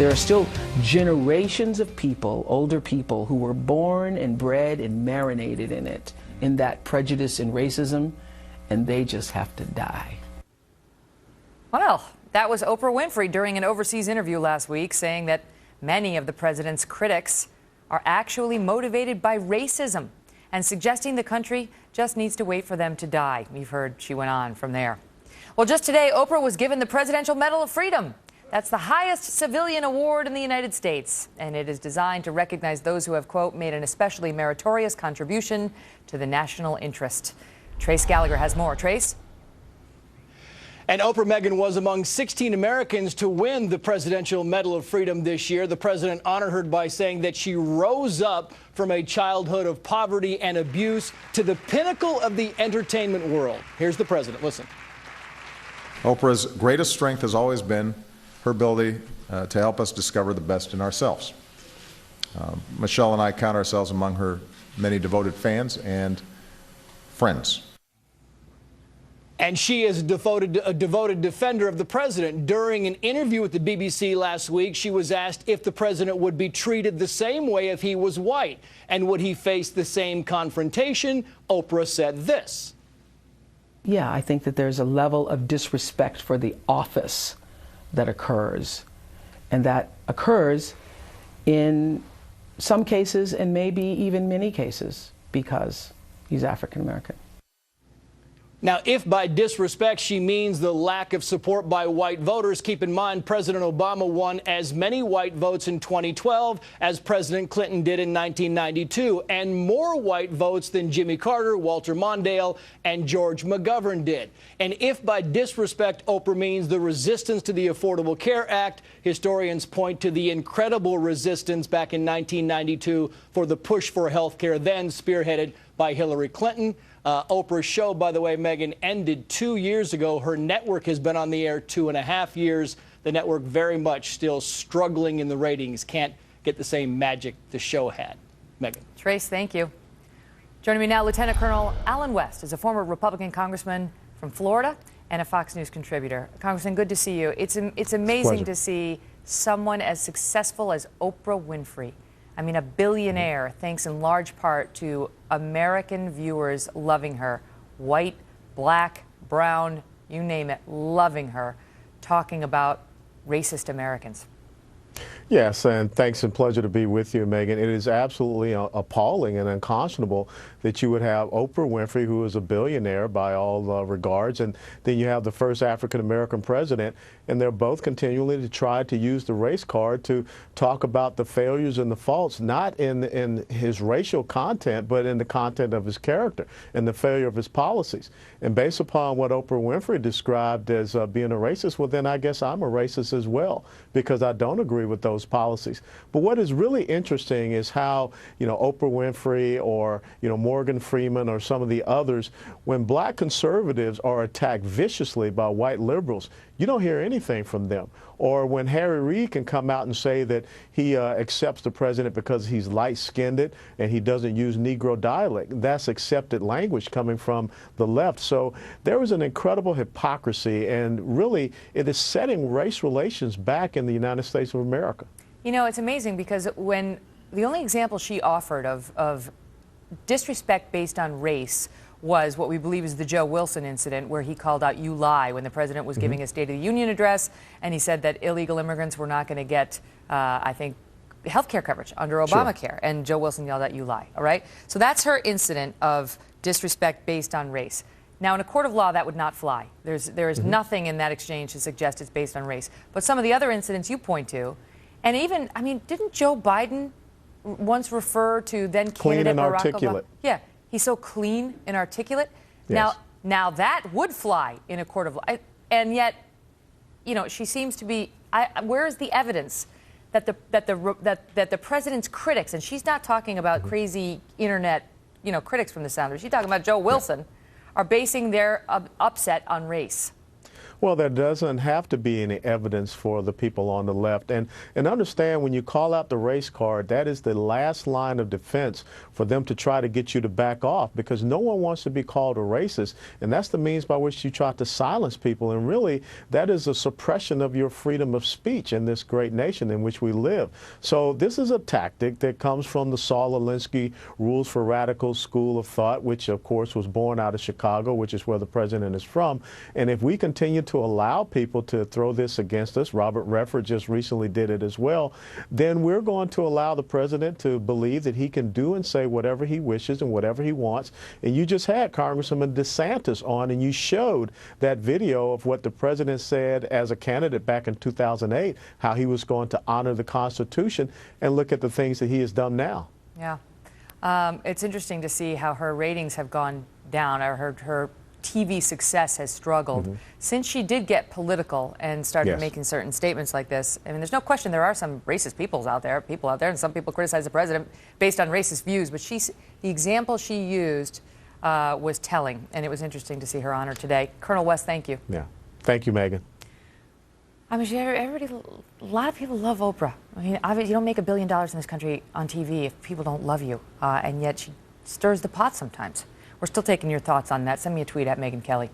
There are still generations of people, older people, who were born and bred and marinated in it, in that prejudice and racism, and they just have to die. Well, that was Oprah Winfrey during an overseas interview last week, saying that many of the president's critics are actually motivated by racism and suggesting the country just needs to wait for them to die. We've heard she went on from there. Well, just today, Oprah was given the Presidential Medal of Freedom. That's the highest civilian award in the United States, and it is designed to recognize those who have, quote, made an especially meritorious contribution to the national interest. Trace Gallagher has more. Trace? And Oprah, Megyn, was among 16 Americans to win the Presidential Medal of Freedom this year. The president honored her by saying that she rose up from a childhood of poverty and abuse to the pinnacle of the entertainment world. Here's the president. Listen. Oprah's greatest strength has always been her ability to help us discover the best in ourselves. Michelle and I count ourselves among her many devoted fans and friends. And she is a devoted defender of the president. During an interview with the BBC last week, she was asked if the president would be treated the same way if he was white, and would he face the same confrontation. Oprah said this. Yeah, I think that there's a level of disrespect for the office that occurs, and that occurs in some cases and maybe even many cases because he's African American. Now, if by disrespect she means the lack of support by white voters, keep in mind President Obama won as many white votes in 2012 as President Clinton did in 1992, and more white votes than Jimmy Carter, Walter Mondale, and George McGovern did. And if by disrespect Oprah means the resistance to the Affordable Care Act, historians point to the incredible resistance back in 1992 for the push for health care, then spearheaded by Hillary Clinton. Oprah's show, by the way, Megyn, ended 2 years ago. Her network has been on the air 2.5 years. The network very much still struggling in the ratings. Can't get the same magic the show had. Megyn. Trace, thank you. Joining me now, Lieutenant Colonel Alan West is a former Republican congressman from Florida and a Fox News contributor. Congressman, good to see you. It's amazing to see someone as successful as Oprah Winfrey. I mean, a billionaire, thanks in large part to American viewers loving her. White, black, brown, you name it, loving her, talking about racist Americans. Yes, and thanks and pleasure to be with you, Megyn. It is absolutely appalling and unconscionable that you would have Oprah Winfrey, who is a billionaire by all regards, and then you have the first African-American president, and they're both continually to try to use the race card to talk about the failures and the faults, not in his racial content, but in the content of his character and the failure of his policies. And based upon what Oprah Winfrey described as being a racist, well, then I guess I'm a racist as well, because I don't agree with those policies. But what is really interesting is how, Oprah Winfrey or, Morgan Freeman or some of the others, when black conservatives are attacked viciously by white liberals, you don't hear anything from them. Or when Harry Reid can come out and say that he accepts the president because he's light-skinned and he doesn't use Negro dialect, that's accepted language coming from the left. So there is an incredible hypocrisy, and really it is setting race relations back in the United States of America. It's amazing because when the only example she offered of disrespect based on race was what we believe is the Joe Wilson incident, where he called out "you lie" when the president was giving a State of the Union address, and he said that illegal immigrants were not going to get, I think, health care coverage under Obamacare. Sure. And Joe Wilson yelled out "you lie." All right? So that's her incident of disrespect based on race. Now, in a court of law, that would not fly. There is nothing in that exchange to suggest it's based on race. But some of the other incidents you point to, and even, didn't Joe Biden once refer to then candidate Barack Obama? Yeah. He's so clean and articulate. Yes. Now that would fly in a court of law. And yet, she seems to be. Where is the evidence that the president's critics, and she's not talking about crazy internet, critics from the Sounders. She's talking about Joe Wilson, are basing their upset on race. Well, there doesn't have to be any evidence for the people on the left. And understand, when you call out the race card, that is the last line of defense for them to try to get you to back off, because no one wants to be called a racist. And that's the means by which you try to silence people. And really, that is a suppression of your freedom of speech in this great nation in which we live. So this is a tactic that comes from the Saul Alinsky Rules for Radicals school of thought, which, of course, was born out of Chicago, which is where the president is from. And if we continue to allow people to throw this against us, Robert Redford just recently did it as well, then we're going to allow the president to believe that he can do and say whatever he wishes and whatever he wants. And you just had Congressman DeSantis on, and you showed that video of what the president said as a candidate back in 2008, how he was going to honor the Constitution, and look at the things that he has done now. Yeah. It's interesting to see how her ratings have gone down. I heard her TV success has struggled since she did get political and started making certain statements like this. I mean, there's no question there are some racist people out there, and some people criticize the president based on racist views, but the example she used was telling, and it was interesting to see her honored today. Colonel West, thank you. Yeah. Thank you, Megan. I mean, a lot of people love Oprah. I mean, obviously, you don't make $1 billion in this country on TV if people don't love you, and yet she stirs the pot sometimes. We're still taking your thoughts on that. Send me a tweet at Megyn Kelly.